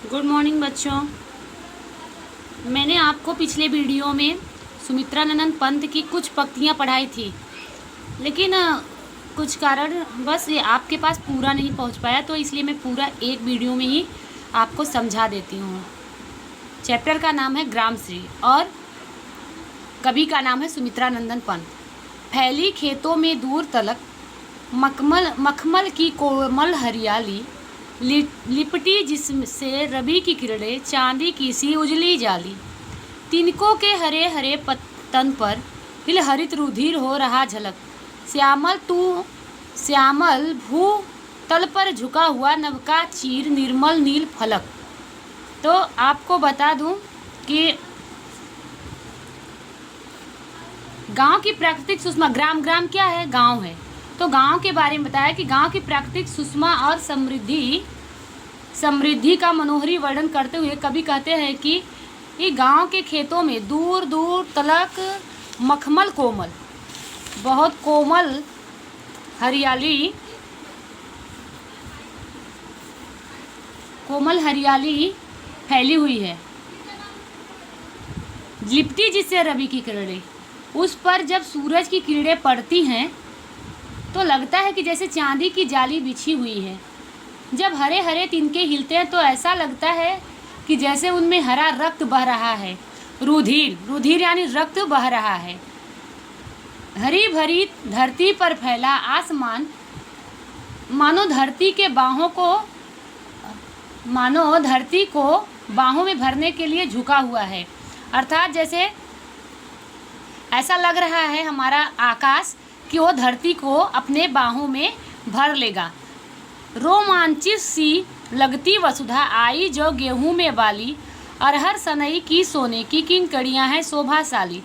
Good morning बच्चों। मैंने आपको पिछले वीडियो में सुमित्रानंद पंत की कुछ पंक्तियाँ पढ़ाई थी, लेकिन कुछ कारण बस ये आपके पास पूरा नहीं पहुंच पाया, तो इसलिए मैं पूरा एक वीडियो में ही आपको समझा देती हूँ। चैप्टर का नाम है ग्रामश्री और कवि का नाम है सुमित्रानंद पंत। फैली खेतों में दूर तलक मखमल की कोमल हरियाली, लिपटी जिससे रवि की किरणें चांदी की सी उजली जाली। तिनकों के हरे हरे तन पर हिल हरित रुधिर हो रहा झलक। श्यामल भू तल पर झुका हुआ नवका चीर निर्मल नील फलक। तो आपको बता दूं कि गांव की प्राकृतिक सुषमा, ग्राम क्या है? गांव है। तो गांव के बारे में बताया कि गांव की प्राकृतिक सुषमा और समृद्धि का मनोहरी वर्णन करते हुए कवि कहते हैं कि ये गांव के खेतों में दूर दूर तलक मखमल कोमल, बहुत कोमल हरियाली फैली हुई है। लिपटी जिससे रवि की किरणें, उस पर जब सूरज की किरणें पड़ती हैं तो लगता है कि जैसे चांदी की जाली बिछी हुई है। जब हरे हरे तिनके हिलते हैं तो ऐसा लगता है कि जैसे उनमें हरा रक्त बह रहा है। रुधिर यानी रक्त बह रहा है। हरी भरी धरती पर फैला आसमान मानो धरती को बाहों में भरने के लिए झुका हुआ है। अर्थात जैसे ऐसा लग रहा है हमारा आकाश कि वो धरती को अपने बाहों में भर लेगा। रोमांचित सी लगती वसुधा आई जो गेहूं में बाली, अरहर सनई की सोने की किंकड़ियां हैं शोभाशाली।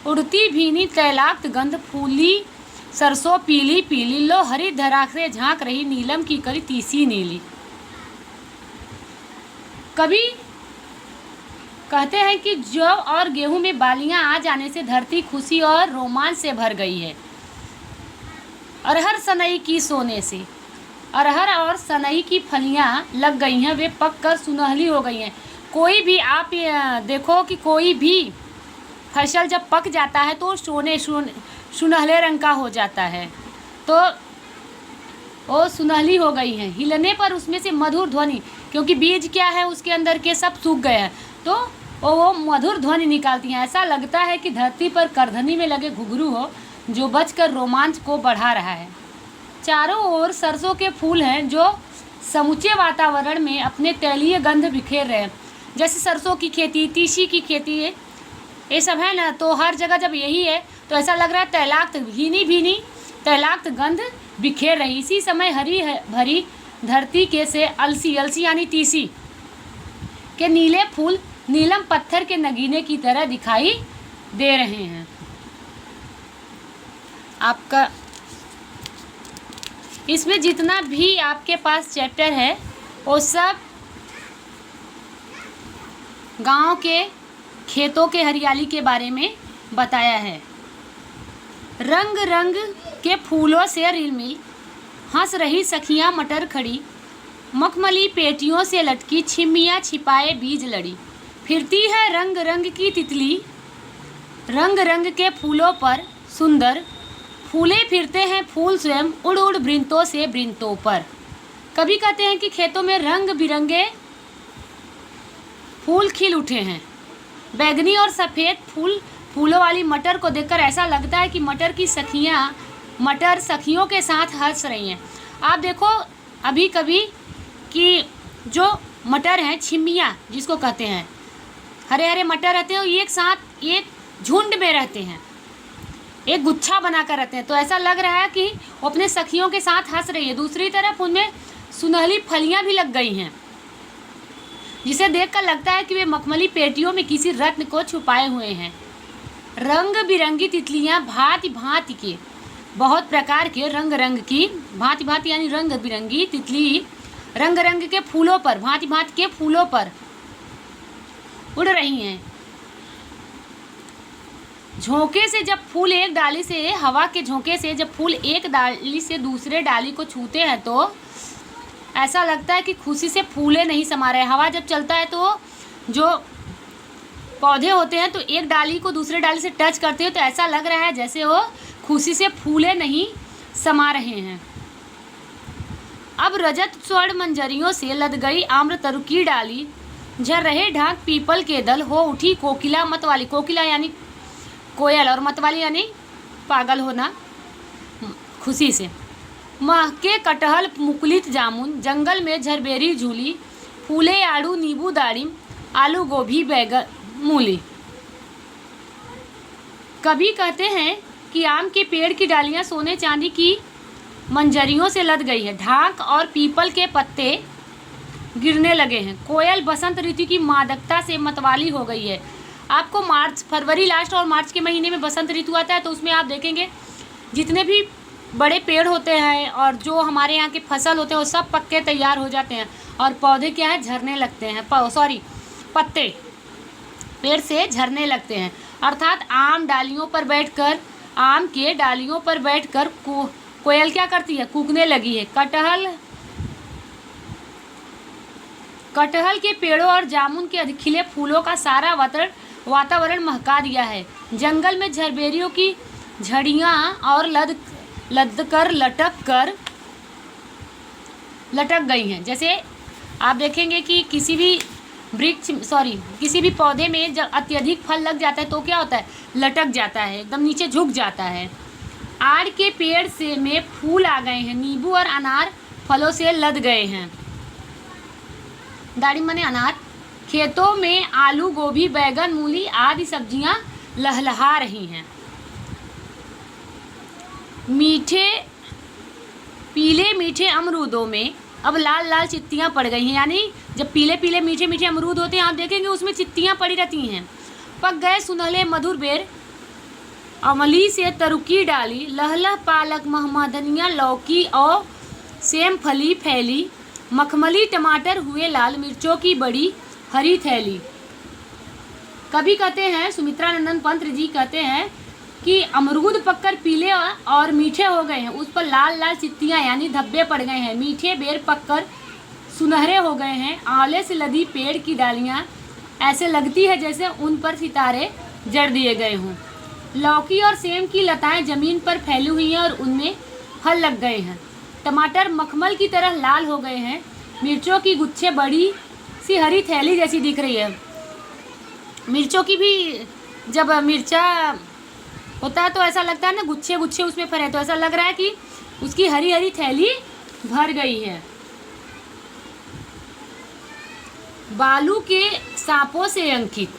उड़ती भीनी तैलाक्त गंध फूली सरसों पीली पीली, लो हरी धरा से झांक रही नीलम की कली तीसी नीली। कवि कहते हैं कि जौ और गेहूं में बालियां आ जाने से धरती खुशी और रोमांच से भर गई है। अरहर सनई की सोने से, अरहर और सनई की फलियां लग गई हैं, वे पक कर सुनहली हो गई हैं। कोई भी आप देखो कि कोई भी फसल जब पक जाता है तो सुनहले रंग का हो जाता है, तो वो सुनहली हो गई हैं। हिलने पर उसमें से मधुर ध्वनि, क्योंकि बीज क्या है उसके अंदर के सब सूख गए हैं, तो वो मधुर ध्वनि निकालती हैं। ऐसा लगता है कि धरती पर करधनी में लगे घुघरू हो जो बजकर रोमांच को बढ़ा रहा है। चारों ओर सरसों के फूल हैं जो समूचे वातावरण में अपने तैलीय गंध बिखेर रहे हैं। जैसे सरसों की खेती, तीसी की खेती, ये सब है ना, तो हर जगह जब यही है तो ऐसा लग रहा है तैलाक्त भीनी तैलाक्त गंध बिखेर रही। इसी समय हरी भरी धरती के से अलसी यानी तीसी के नीले फूल नीलम पत्थर के नगीने की तरह दिखाई दे रहे हैं। आपका इसमें जितना भी आपके पास चैप्टर है वो सब गांव के खेतों के हरियाली के बारे में बताया है। रंग रंग के फूलों से रिलमिल हंस रही सखियां मटर खड़ी, मखमली पेटियों से लटकी छिमियां छिपाए बीज लड़ी। फिरती है रंग रंग की तितली, रंग रंग के फूलों पर सुंदर फूले फिरते हैं फूल स्वयं उड़ उड़ वृंतों से वृंतों पर। कभी कहते हैं कि खेतों में रंग बिरंगे फूल खिल उठे हैं। बैगनी और सफ़ेद फूलों वाली मटर को देखकर ऐसा लगता है कि मटर सखियों के साथ हंस रही हैं। आप देखो अभी कभी कि जो मटर हैं, छिमियाँ जिसको कहते हैं, हरे हरे मटर रहते हैं, एक साथ एक झुंड में रहते हैं, एक गुच्छा बनाकर रहते हैं, तो ऐसा लग रहा है कि वो अपने सखियों के साथ हंस रही है। दूसरी तरफ उनमें सुनहली फलियां भी लग गई हैं, जिसे देखकर लगता है कि वे मखमली पेटियों में किसी रत्न को छुपाए हुए हैं। रंग बिरंगी तितलियां भांति भांति के, बहुत प्रकार के रंग की, भांति भांति यानी रंग बिरंगी तितली रंग रंग के फूलों पर, भांति भांति के फूलों पर उड़ रही हैं। झोंके से जब फूल एक डाली से, हवा के झोंके से जब फूल एक डाली से दूसरे डाली को छूते हैं तो ऐसा लगता है कि खुशी से फूले नहीं समा रहे। हवा जब चलता है तो जो पौधे होते हैं तो एक डाली को दूसरे डाली से टच करते हैं तो ऐसा लग रहा है जैसे वो खुशी से फूले नहीं समा रहे हैं। अब रजत स्वर्ण मंजरियों से लद गई आम्र तरु की डाली, झर रहे ढाक पीपल के दल, हो उठी कोकिला मतवाली। कोकिला यानी कोयल और मतवाली यानी पागल होना खुशी से। महके कटहल मुकुलित जामुन, जंगल में झरबेरी झूली, फूले आड़ू नींबू दाड़िम, आलू गोभी बैगन मूली। कभी कहते हैं कि आम के पेड़ की डालियां सोने चांदी की मंजरियों से लद गई है, ढाक और पीपल के पत्ते गिरने लगे हैं। कोयल बसंत ऋतु की मादकता से मतवाली हो गई है। आपको मार्च फरवरी लास्ट और मार्च के महीने में बसंत ऋतु आता है तो उसमें आप देखेंगे जितने भी बड़े पेड़ होते हैं और जो हमारे यहाँ के फसल होते हैं वो सब पक्के तैयार हो जाते हैं और पौधे क्या है झरने लगते हैं, पत्ते पेड़ से झरने लगते हैं। अर्थात आम के डालियों पर बैठकर कोयल क्या करती है, कूकने लगी है। कटहल के पेड़ों और जामुन के खिले फूलों का सारा वातावरण महका दिया है। जंगल में झरबेरियों की झड़ियाँ और लटक गई हैं। जैसे आप देखेंगे कि किसी भी पौधे में जब अत्यधिक फल लग जाता है तो क्या होता है, लटक जाता है, एकदम नीचे झुक जाता है। आड़ के पेड़ से में फूल आ गए हैं, नींबू और अनार फलों से लद गए हैं। दाड़िम माने अनार। खेतों में आलू गोभी बैगन मूली आदि सब्जियां लहलहा रही हैं। पीले मीठे अमरूदों में अब लाल लाल चित्तियाँ पड़ गई हैं, यानी जब पीले पीले मीठे मीठे अमरूद होते हैं आप देखेंगे उसमें चित्तियाँ पड़ी रहती हैं। पक गए सुनहले मधुर बेर, अमली से तरुकी डाली, लहलह पालक महमा धनिया लौकी और सेम फली फैली, मखमली टमाटर हुए लाल, मिर्चों की बड़ी हरी थैली। कभी कहते हैं सुमित्रा नंदन पंत जी कहते हैं कि अमरूद पककर पीले और मीठे हो गए हैं, उस पर लाल लाल चित्तियाँ यानी धब्बे पड़ गए हैं। मीठे बेर पककर सुनहरे हो गए हैं। आंवले से लदी पेड़ की डालियाँ ऐसे लगती है जैसे उन पर सितारे जड़ दिए गए हों। लौकी और सेम की लताएं जमीन पर फैली हुई हैं और उनमें फल लग गए हैं। टमाटर मखमल की तरह लाल हो गए हैं। मिर्चों की गुच्छे बड़ी सी हरी थैली जैसी दिख रही है। मिर्चों की भी जब मिर्चा होता है तो ऐसा लगता है ना गुच्छे गुच्छे उसमें फरे, तो ऐसा लग रहा है कि उसकी हरी हरी थैली भर गई है। बालू के सांपों से अंकित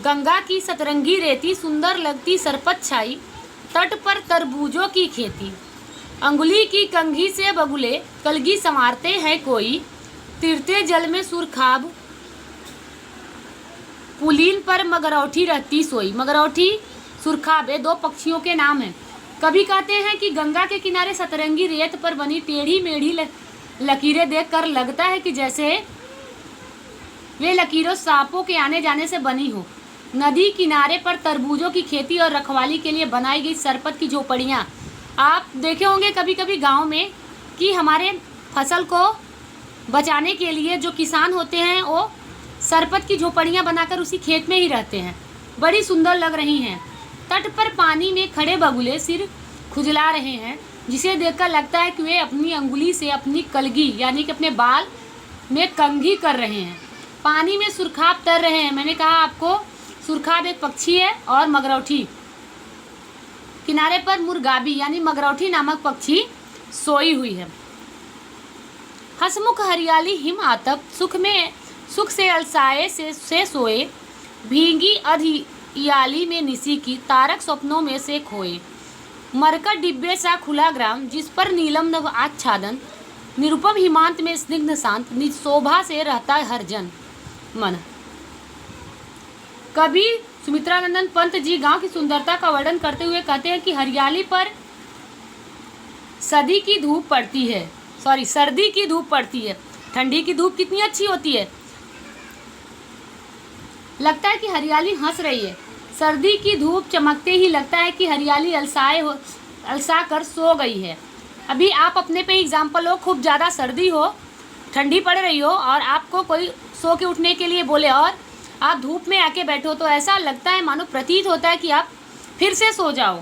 गंगा की सतरंगी रेती, सुंदर लगती सरपत छाई, तट पर तरबूजों की खेती, अंगुली की कंघी से बगुले कलगी संवारते हैं कोई, तिरते जल में सुरखाब पुलीन पर मगरौठी रहती सोई। मगरौठी सुरखाब ये दो पक्षियों के नाम हैं। कभी कहते हैं कि गंगा के किनारे सतरंगी रेत पर बनी टेढ़ी मेढ़ी लकीरें देखकर लगता है कि जैसे वे लकीरों सांपों के आने जाने से बनी हो। नदी किनारे पर तरबूजों की खेती और रखवाली के लिए बनाई गई सरपत की झोपड़ियाँ। आप देखे होंगे कभी कभी गांव में कि हमारे फसल को बचाने के लिए जो किसान होते हैं वो सरपत की झोपड़ियाँ बनाकर उसी खेत में ही रहते हैं। बड़ी सुंदर लग रही हैं। तट पर पानी में खड़े बगुले सिर खुजला रहे हैं, जिसे देखकर लगता है कि वे अपनी अंगुली से अपनी कलगी यानी कि अपने बाल में कंघी कर रहे हैं। पानी में सुरखाब तर रहे हैं। मैंने कहा आपको सुरखाब एक पक्षी है और मगरौठी किनारे पर मुर्गाबी यानी मगरौठी नामक पक्षी सोई हुई है। हसमुख हरियाली हिम आतप सुख से अलसाए से सोए, भींगी अधियाली में निसी की तारक स्वप्नों में से खोए। मरकट डिब्बे सा खुला ग्राम जिस पर नीलम नभ आच्छादन, निरुपम हिमांत में स्निग्ध शांत निज शोभा से रहता हर जन मन। कभी सुमित्रानंदन पंत जी गांव की सुंदरता का वर्णन करते हुए कहते हैं कि हरियाली पर सर्दी की धूप पड़ती है। ठंडी की धूप कितनी अच्छी होती है, लगता है कि हरियाली हंस रही है। सर्दी की धूप चमकते ही लगता है कि हरियाली अलसा कर सो गई है। अभी आप अपने पे एग्जाम्पल लो, खूब ज़्यादा सर्दी हो, ठंडी पड़ रही हो और आपको कोई सो के उठने के लिए बोले और आप धूप में आके बैठो तो ऐसा लगता है, मानो प्रतीत होता है कि आप फिर से सो जाओ।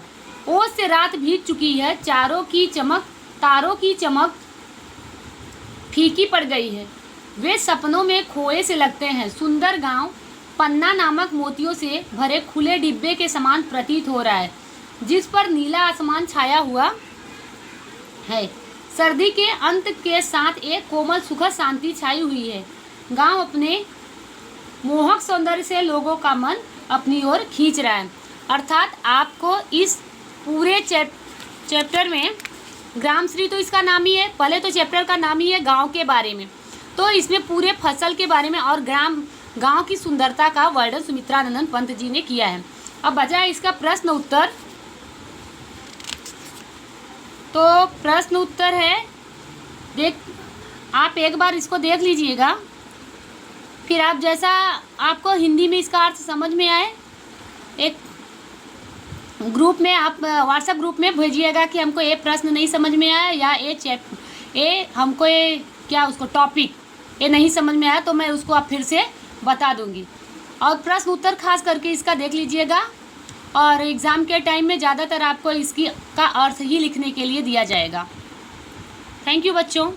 ओस से रात बीत चुकी है, तारों की चमक फीकी पड़ गई है। वे सपनों में खोए से लगते हैं। सुंदर गांव पन्ना नामक मोतियों से भरे खुले डिब्बे के समान प्रतीत हो रहा है, जिस पर नीला आसमान छाया हुआ है। सर्दी के अंत के साथ एक कोमल सुखद शांति छाई हुई है। गांव अपने मोहक सौंदर्य से लोगों का मन अपनी ओर खींच रहा है। अर्थात आपको इस पूरे चैप्टर में, ग्रामश्री तो इसका नाम ही है, पहले तो चैप्टर का नाम ही है गांव के बारे में, तो इसमें पूरे फसल के बारे में और गांव की सुंदरता का वर्णन सुमित्रानंदन पंत जी ने किया है। अब बचा है इसका प्रश्न उत्तर। तो प्रश्न उत्तर है, आप एक बार इसको देख लीजिएगा, फिर आप जैसा आपको हिंदी में इसका अर्थ समझ में आए, एक ग्रुप में आप व्हाट्सएप ग्रुप में भेजिएगा कि हमको ये प्रश्न नहीं समझ में आया या हमको ये क्या उसको टॉपिक ये नहीं समझ में आया, तो मैं उसको आप फिर से बता दूंगी। और प्रश्न उत्तर खास करके इसका देख लीजिएगा, और एग्ज़ाम के टाइम में ज़्यादातर आपको इसकी का अर्थ ही लिखने के लिए दिया जाएगा। थैंक यू बच्चों।